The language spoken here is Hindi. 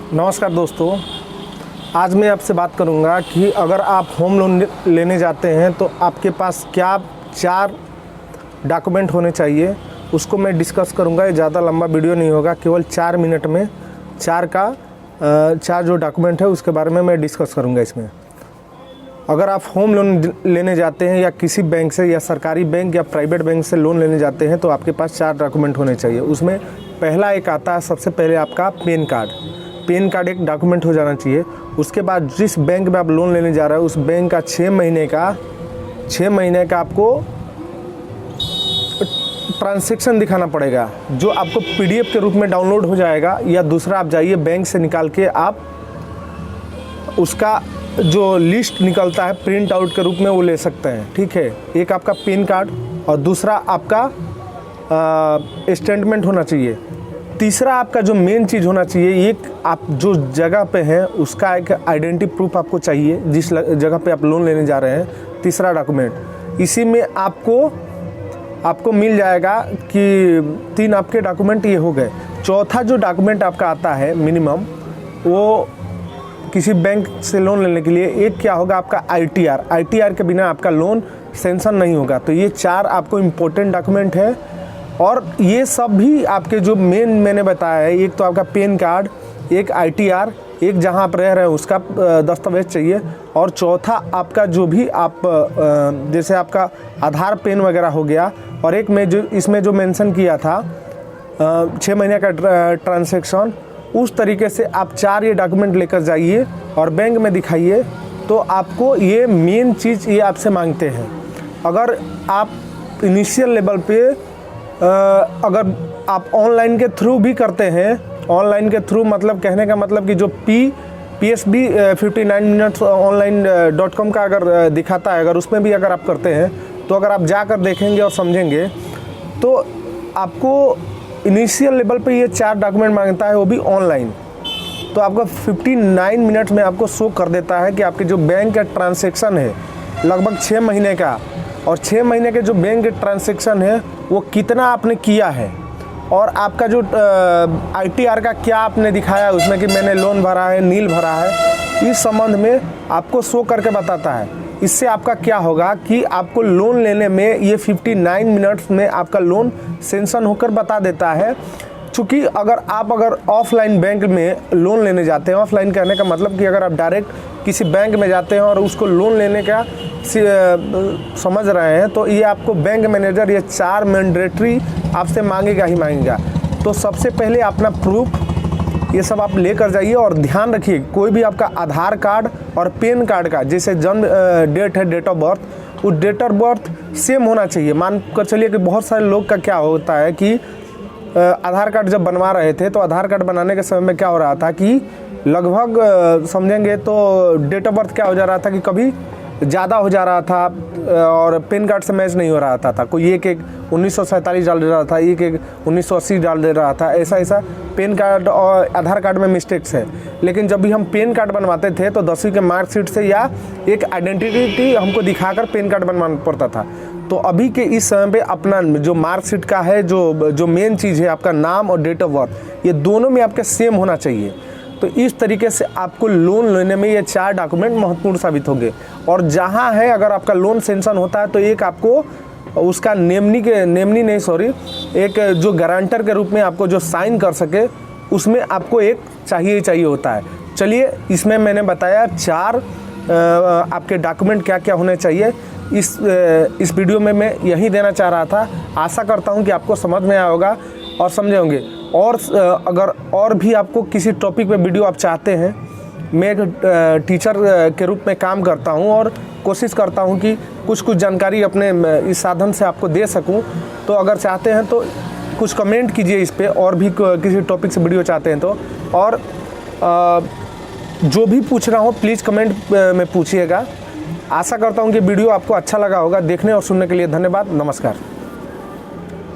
नमस्कार दोस्तों, आज मैं आपसे बात करूंगा कि अगर आप होम लोन लेने जाते हैं तो आपके पास क्या 4 डॉक्यूमेंट होने चाहिए, उसको मैं डिस्कस करूंगा। ये ज़्यादा लंबा वीडियो नहीं होगा, केवल 4 मिनट में 4 जो डॉक्यूमेंट है उसके बारे में मैं डिस्कस करूंगा। इसमें अगर आप होम लोन लेने जाते हैं या किसी बैंक से या सरकारी बैंक या प्राइवेट बैंक से लोन लेने जाते हैं तो आपके पास 4 डॉक्यूमेंट होने चाहिए। उसमें पहला एक आता है, सबसे पहले आपका पैन कार्ड एक डॉक्यूमेंट हो जाना चाहिए। उसके बाद जिस बैंक में आप लोन लेने जा रहे हो उस बैंक का 6 महीने का आपको ट्रांजैक्शन दिखाना पड़ेगा, जो आपको PDF के रूप में डाउनलोड हो जाएगा, या दूसरा आप जाइए बैंक से निकाल के आप उसका जो लिस्ट निकलता है प्रिंट आउट के रूप में वो ले सकते हैं। ठीक है, एक आपका पैन कार्ड और दूसरा आपका स्टेटमेंट होना चाहिए। तीसरा आपका जो मेन चीज़ होना चाहिए, एक आप जो जगह पे हैं उसका एक आइडेंटिटी प्रूफ आपको चाहिए, जिस जगह पे आप लोन लेने जा रहे हैं। तीसरा डॉक्यूमेंट इसी में आपको मिल जाएगा कि 3 आपके डॉक्यूमेंट ये हो गए। चौथा जो डॉक्यूमेंट आपका आता है मिनिमम, वो किसी बैंक से लोन लेने के लिए एक क्या होगा, आपका ITR के बिना आपका लोन सेंक्शन नहीं होगा। तो ये 4 आपको इम्पोर्टेंट डॉक्यूमेंट है। और ये सब भी आपके जो मेन मैंने बताया है, एक तो आपका पैन कार्ड, एक ITR, एक जहां आप रह रहे हैं उसका दस्तावेज चाहिए, और चौथा आपका जो भी आप जैसे आपका आधार पेन वगैरह हो गया, और एक में जो इसमें जो मेंशन किया था 6 महीने का ट्रांजैक्शन, उस तरीके से आप 4 ये डॉक्यूमेंट लेकर जाइए और बैंक में दिखाइए। तो आपको ये मेन चीज़ ये आपसे मांगते हैं। अगर आप इनिशियल लेवल पे अगर आप ऑनलाइन के थ्रू भी करते हैं, ऑनलाइन के थ्रू मतलब कहने का मतलब कि जो PSB 59 मिनट्स online.com का अगर दिखाता है, अगर उसमें भी अगर आप करते हैं तो अगर आप जाकर देखेंगे और समझेंगे तो आपको इनिशियल लेवल पे ये 4 डॉक्यूमेंट मांगता है, वो भी ऑनलाइन। तो आपका 59 मिनट्स में आपको शो कर देता है कि आपके जो बैंक का ट्रांजैक्शन है लगभग 6 महीने का, और 6 महीने के जो बैंक के ट्रांजैक्शन है वो कितना आपने किया है, और आपका जो ITR का क्या आपने दिखाया उसमें कि मैंने लोन भरा है, नील भरा है, इस संबंध में आपको शो करके बताता है। इससे आपका क्या होगा कि आपको लोन लेने में ये 59 मिनट्स में आपका लोन सेंक्शन होकर बता देता है। चूँकि अगर ऑफलाइन बैंक में लोन लेने जाते हैं, ऑफलाइन कहने का मतलब कि अगर आप डायरेक्ट किसी बैंक में जाते हैं और उसको लोन लेने का समझ रहे हैं, तो ये आपको बैंक मैनेजर ये 4 मैंडेटरी आपसे मांगेगा। तो सबसे पहले अपना प्रूफ ये सब आप लेकर जाइए, और ध्यान रखिए कोई भी आपका आधार कार्ड और पैन कार्ड का जैसे जन्म डेट है, डेट ऑफ बर्थ, वो डेट ऑफ बर्थ सेम होना चाहिए। मान कर चलिए कि बहुत सारे लोग का क्या होता है कि आधार कार्ड जब बनवा रहे थे तो आधार कार्ड बनाने के समय में क्या हो रहा था कि लगभग समझेंगे तो डेट ऑफ बर्थ क्या हो जा रहा था कि कभी ज़्यादा हो जा रहा था और पैन कार्ड से मैच नहीं हो रहा था। कोई एक 1947 डाल दे रहा था, एक 1980 डाल दे रहा था। ऐसा पैन कार्ड और आधार कार्ड में मिस्टेक्स है। लेकिन जब भी हम पैन कार्ड बनवाते थे तो 10वीं के मार्कशीट से या एक आइडेंटिटी हमको दिखाकर पैन कार्ड बनवाना पड़ता था। तो अभी के इस समय पे अपना जो मार्कशीट का है, जो मेन चीज़ है आपका नाम और डेट ऑफ बर्थ, ये दोनों में आपके सेम होना चाहिए। तो इस तरीके से आपको लोन लेने में ये 4 डॉक्यूमेंट महत्वपूर्ण साबित होंगे। और जहाँ है अगर आपका लोन सेंक्शन होता है तो एक आपको उसका एक जो गारंटर के रूप में आपको जो साइन कर सके, उसमें आपको एक चाहिए होता है। चलिए, इसमें मैंने बताया 4 आपके डॉक्यूमेंट क्या क्या होने चाहिए। इस वीडियो में मैं यही देना चाह रहा था। आशा करता हूँ कि आपको समझ में आया होगा और समझे होंगे। और अगर और भी आपको किसी टॉपिक पे वीडियो आप चाहते हैं, मैं एक टीचर के रूप में काम करता हूं और कोशिश करता हूं कि कुछ जानकारी अपने इस साधन से आपको दे सकूं। तो अगर चाहते हैं तो कुछ कमेंट कीजिए इस पे, और भी किसी टॉपिक से वीडियो चाहते हैं तो। और जो भी पूछ रहा हूं प्लीज़ कमेंट में पूछिएगा। आशा करता हूं कि वीडियो आपको अच्छा लगा होगा। देखने और सुनने के लिए धन्यवाद। नमस्कार।